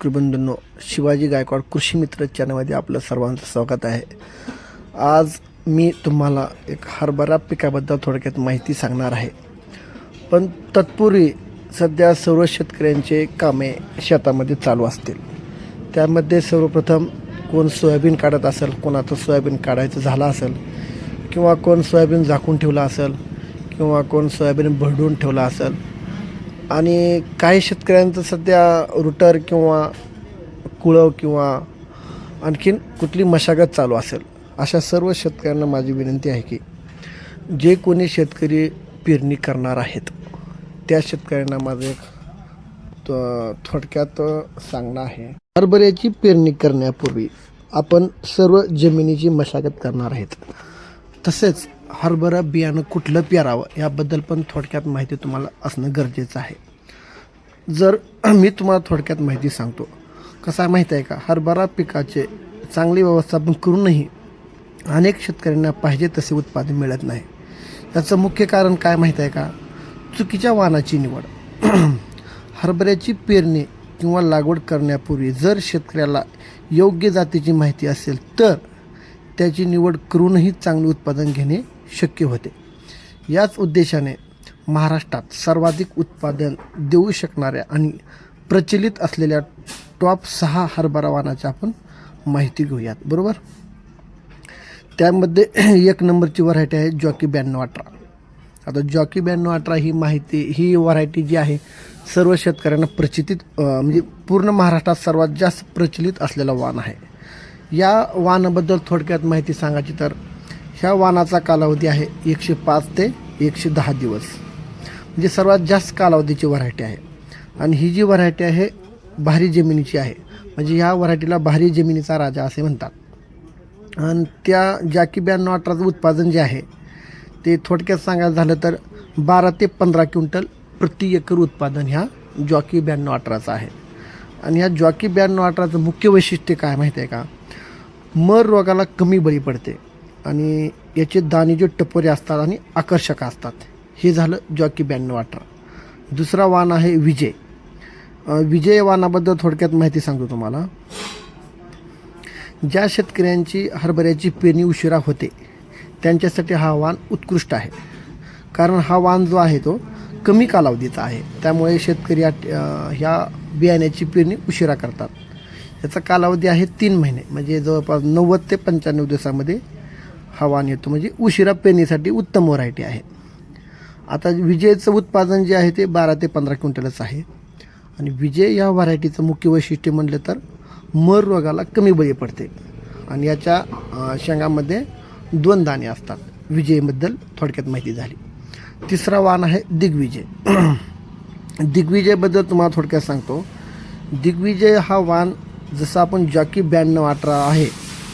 शेतकरी बंधूंनो, शिवाजी गायकवाड कृषी मित्र चॅनलमध्ये आपलं सर्वांचं स्वागत आहे. आज मी तुम्हाला एक हरभरा पिकाबद्दल थोडक्यात माहिती सांगणार आहे. पण तत्पूर्वी सध्या सर्व शेतकऱ्यांचे कामे शेतामध्ये चालू असतील. त्यामध्ये सर्वप्रथम कोण सोयाबीन काढत असेल, कोणाचं सोयाबीन काढायचं झालं असेल, किंवा कोण सोयाबीन झाकून ठेवलं असेल, किंवा कोण सोयाबीन भरडून ठेवलं असेल. आणि काही शेतकऱ्यांचं सध्या रुटर किंवा कुळव किंवा आणखीन कुठली मशागत चालू असेल. अशा सर्व शेतकऱ्यांना माझी विनंती आहे की जे कोणी शेतकरी पेरणी करणार आहेत त्या शेतकऱ्यांना माझं एक थोडक्यात सांगणं आहे. हरभऱ्याची पेरणी करण्यापूर्वी आपण सर्व जमिनीची मशागत करणार आहेत. तसेच हरभरा बियाणं कुठलं पेरावं याबद्दल पण थोडक्यात माहिती तुम्हाला असणं गरजेचं आहे. जर मी तुम्हाला थोडक्यात माहिती सांगतो. कसं आहे माहीत आहे का, हरभरा पिकाचे चांगले व्यवस्थापन करूनही अनेक शेतकऱ्यांना पाहिजे तसे उत्पादन मिळत नाही. याचं मुख्य कारण काय माहीत आहे का, चुकीच्या वाणाची निवड. हरभऱ्याची पेरणी किंवा लागवड करण्यापूर्वी जर शेतकऱ्याला योग्य जातीची माहिती असेल तर त्याची निवड करूनही चांगले उत्पादन घेणे शक्य होते. याच उद्देशाने महाराष्ट्रात सर्वाधिक उत्पादन देऊ शकणाऱ्या आणि प्रचलित असलेल्या टॉप 6 हरभरा वाणाची आपण माहिती घेऊयात. बरोबर. त्यामध्ये 1 नंबरची व्हरायटी आहे जॉकी 9218. आता जॉकी 9218 ही व्हरायटी जी आहे सर्व शेतकऱ्यांना म्हणजे पूर्ण महाराष्ट्रात सर्वात जास्त प्रचलित असलेला वाण आहे. या वाणाबद्दल थोडक्यात माहिती सांगायची तर ह्या वाणाचा कालावधी आहे 105 ते 110 दिवस, म्हणजे सर्वात जास्त कालावधीची व्हरायटी आहे. आणि ही जी व्हरायटी आहे भारी जमिनीची आहे, म्हणजे ह्या व्हरायटीला भारी जमिनीचा राजा असे म्हणतात. आणि त्या जॉकी 9218चं उत्पादन जे आहे ते थोडक्यात सांगायचं झालं तर 12 ते 15 क्विंटल प्रति एकर उत्पादन ह्या जॉकी 9218चं आहे. आणि ह्या जॉकी 9218चं मुख्य वैशिष्ट्य काय माहिती आहे का, मर रोगाला कमी बळी पडते आणि याचे दाणे जे टपोरे असतात आणि आकर्षक असतात. हे झालं जॉकी 9218. दुसरा वाण आहे विजय. विजय वाणाबद्दल थोडक्यात माहिती सांगतो तुम्हाला. ज्या शेतकऱ्यांची हरभऱ्याची पेरणी उशिरा होते त्यांच्यासाठी हा वाण उत्कृष्ट आहे. कारण हा वाण जो आहे तो कमी कालावधीचा आहे, त्यामुळे शेतकरी ह्या बियाण्याची पेरणी उशिरा करतात. याचा कालावधी आहे 3 महिने, म्हणजे जवळपास 90 ते 95 दिवसामध्ये हा वाण येतो. म्हणजे उशिरा पेरणीसाठी उत्तम व्हरायटी आहे. आता विजयचं उत्पादन जे आहे ते 12 ते 15 क्विंटलच आहे. आणि विजय या व्हरायटीचं मुख्य वैशिष्ट्य म्हटलं तर मर रोगाला कमी बळी पडते आणि याच्या शेंगामध्ये 2 दाणे असतात. विजयबद्दल थोडक्यात माहिती झाली. तिसरा वाण आहे दिग्विजय. दिग्विजयबद्दल तुम्हाला थोडक्यात सांगतो. दिग्विजय हा वाण जसं आपण जॉकी 9218 आहे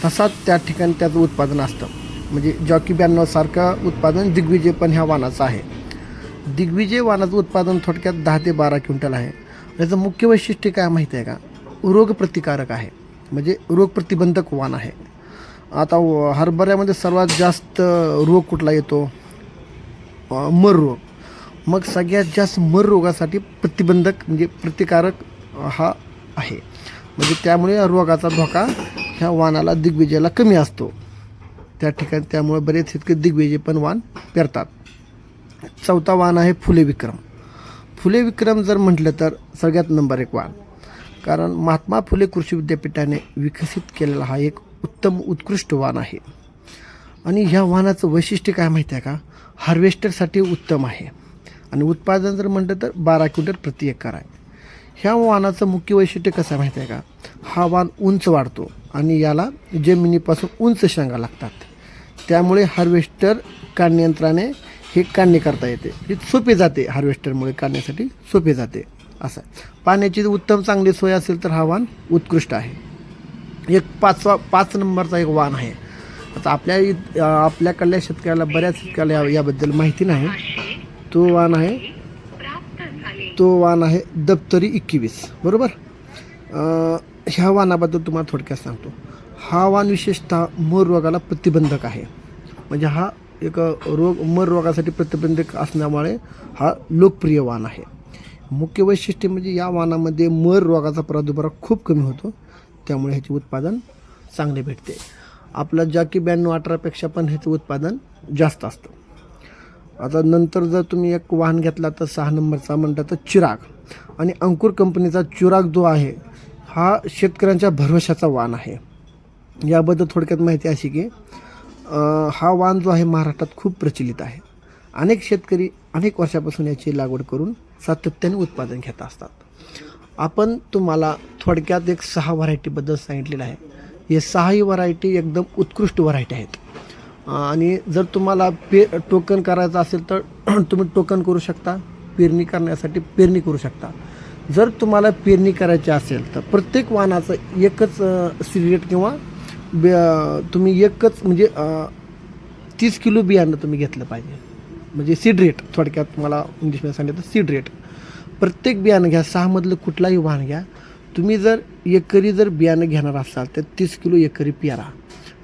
तसाच त्या ठिकाणी त्याचं उत्पादन असतं. म्हणजे जॉकी 92 उत्पादन दिग्विजय पण ह्या वाणाचं आहे. दिग्विजय वाणाचं उत्पादन थोडक्यात 10 ते 12 क्विंटल आहे. याचं मुख्य वैशिष्ट्य काय माहिती आहे का, रोगप्रतिकारक आहे, म्हणजे रोगप्रतिबंधक वाण आहे. आता हरभऱ्यामध्ये सर्वात जास्त रोग कुठला येतो, मर रोग. मग सगळ्यात जास्त मर रोगासाठी प्रतिबंधक म्हणजे प्रतिकारक हा आहे. म्हणजे त्यामुळे या रोगाचा धोका ह्या वाणाला दिग्विजयाला कमी असतो त्या ठिकाणी. त्यामुळे बरेच शेतकरी दिग्विजय पण वाण पेरतात. चौथा वाण आहे फुले विक्रम. फुले विक्रम जर म्हटलं तर सगळ्यात नंबर 1 वाण. कारण महात्मा फुले कृषी विद्यापीठाने विकसित केलेला हा एक उत्तम उत्कृष्ट वाण आहे. आणि ह्या वाणाचं वैशिष्ट्य काय माहिती आहे का, हार्वेस्टरसाठी उत्तम आहे. आणि उत्पादन जर म्हटलं तर 12 क्विंटल प्रति एकर आहे. ह्या वाणाचं मुख्य वैशिष्ट्य कसं आहे माहिती आहे का, हा वाण उंच वाढतो आणि याला जमिनीपासून उंच शेंगा लागतात. त्यामुळे हार्वेस्टर काढणीयंत्राने हे काढणी करता येते. हे सोपे जाते, हार्वेस्टरमुळे काढण्यासाठी सोपे जाते. असं पाण्याची उत्तम चांगली सोय असेल तर हा वाण उत्कृष्ट आहे. एक 5 नंबरचा एक वाण आहे. आता आपल्याकडल्या शेतकऱ्याला बऱ्याच शेतकऱ्याला याबद्दल माहिती नाही. तो वाण आहे दप्तरी 21. बरोबर. ह्या वाणाबद्दल तुम्हाला थोडक्यात सांगतो. हा वाण विशेषतः मर रोगाला प्रतिबंधक आहे. म्हणजे हा एक मर रोगासाठी प्रतिबंधक असल्यामुळे हा लोकप्रिय वाण आहे. मुख्य वैशिष्ट्य म्हणजे या वाणामध्ये मर रोगाचा प्रादुर्भाव खूप कमी होतो, त्यामुळे ह्याचे उत्पादन चांगले भेटते. आपलं जॉकी 9218पेक्षा पण ह्याचं उत्पादन जास्त असतं. आता नंतर जर तुम्ही एक वाहन घेतला तर 6 नंबरचा म्हणतात तर चिराग, आणि अंकुर कंपनीचा चिराग जो आहे हा शेतकऱ्यांच्या भरवशाचा वाण आहे. याबद्दल थोडक्यात माहिती अशी की हा वाण जो आहे महाराष्ट्रात खूप प्रचलित आहे. अनेक शेतकरी अनेक वर्षापासून याची लागवड करून सातत्याने उत्पादन घेत असतात. आपण तुम्हाला थोडक्यात एक 6 व्हरायटीबद्दल सांगितलेलं आहे. हे 6ही व्हरायटी एकदम उत्कृष्ट व्हरायटी आहेत. आणि जर तुम्हाला टोकन करायचं असेल तर तुम्ही टोकन करू शकता, पेरणी करण्यासाठी पेरणी करू शकता. जर तुम्हाला पेरणी करायची असेल तर प्रत्येक वाणाचं एकच सीड रेट किंवा तुम्ही एकच म्हणजे 30 किलो बियाणं तुम्ही घेतलं पाहिजे. म्हणजे सीड रेट थोडक्यात मला इंग्लिशमध्ये सांगितलं तर सीड रेट प्रत्येक बियाणं घ्या. 6मधलं कुठलाही वाण घ्या. तुम्ही जर एकरी जर बियाणं घेणार असाल तर 30 किलो एकरी पेरा.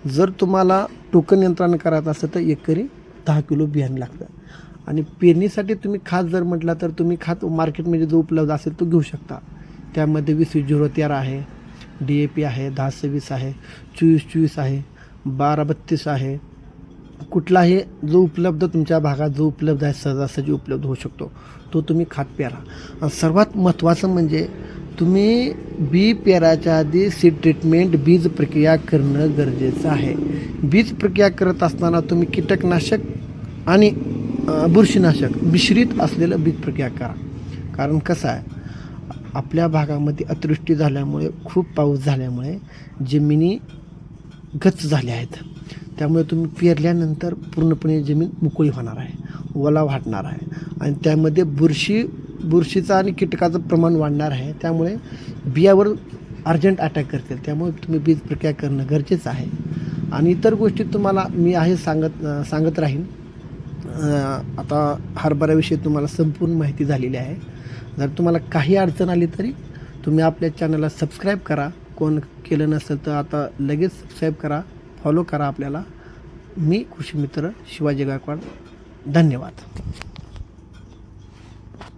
जर तुम्हाला टोकन यंत्रानं करायचं असेल तर एकरी 10 किलो बियाणं लागतं. आणि पेरणीसाठी तुम्ही खात जर म्हटला तर तुम्ही खात मार्केटमध्ये जो उपलब्ध असेल तो घेऊ शकता. त्यामध्ये 20-20-013 आहे, DAP आहे, 10-26 आहे, 24-24 आहे, 12-32 आहे. कुठलाही जो उपलब्ध तुमच्या भागात जो उपलब्ध आहे सहजासहजी उपलब्ध होऊ शकतो तो तुम्ही खात पेरा. आणि सर्वात महत्त्वाचं म्हणजे तुम्ही बी पेराच्या आधी सीड ट्रीटमेंट बीज प्रक्रिया करणं गरजेचं आहे. बीज प्रक्रिया करत असताना तुम्ही कीटकनाशक आणि बुरशीनाशक मिश्रित असलेलं बीज प्रक्रिया करा. कारण कसं आहे आपल्या भागामध्ये अतिवृष्टी झाल्यामुळे खूप पाऊस झाल्यामुळे जमिनी गच्च झाल्या आहेत. त्यामुळे तुम्ही पेरल्यानंतर पूर्णपणे जमीन मोकळी होणार आहे, ओला वाटणार आहे आणि त्यामध्ये बुरशीचं आणि कीटकाचं प्रमाण वाढणार आहे. त्यामुळे बियावर अर्जंट अटॅक करतील. त्यामुळे तुम्ही बीज प्रक्रिया करणं गरजेचं आहे. आणि इतर गोष्टी तुम्हाला मी आहे सांगत राहीन. आता हरभऱ्याविषयी तुम्हाला संपूर्ण माहिती झालेली आहे. जर तुम्हाला काही अडचण आली तरी तुम्ही आपल्या चॅनलला सबस्क्राईब करा. कोण केलं नसेल तर आता लगेच सबस्क्राईब करा, फॉलो करा आपल्याला. मी कृषी मित्र शिवाजी गायकवाड. धन्यवाद.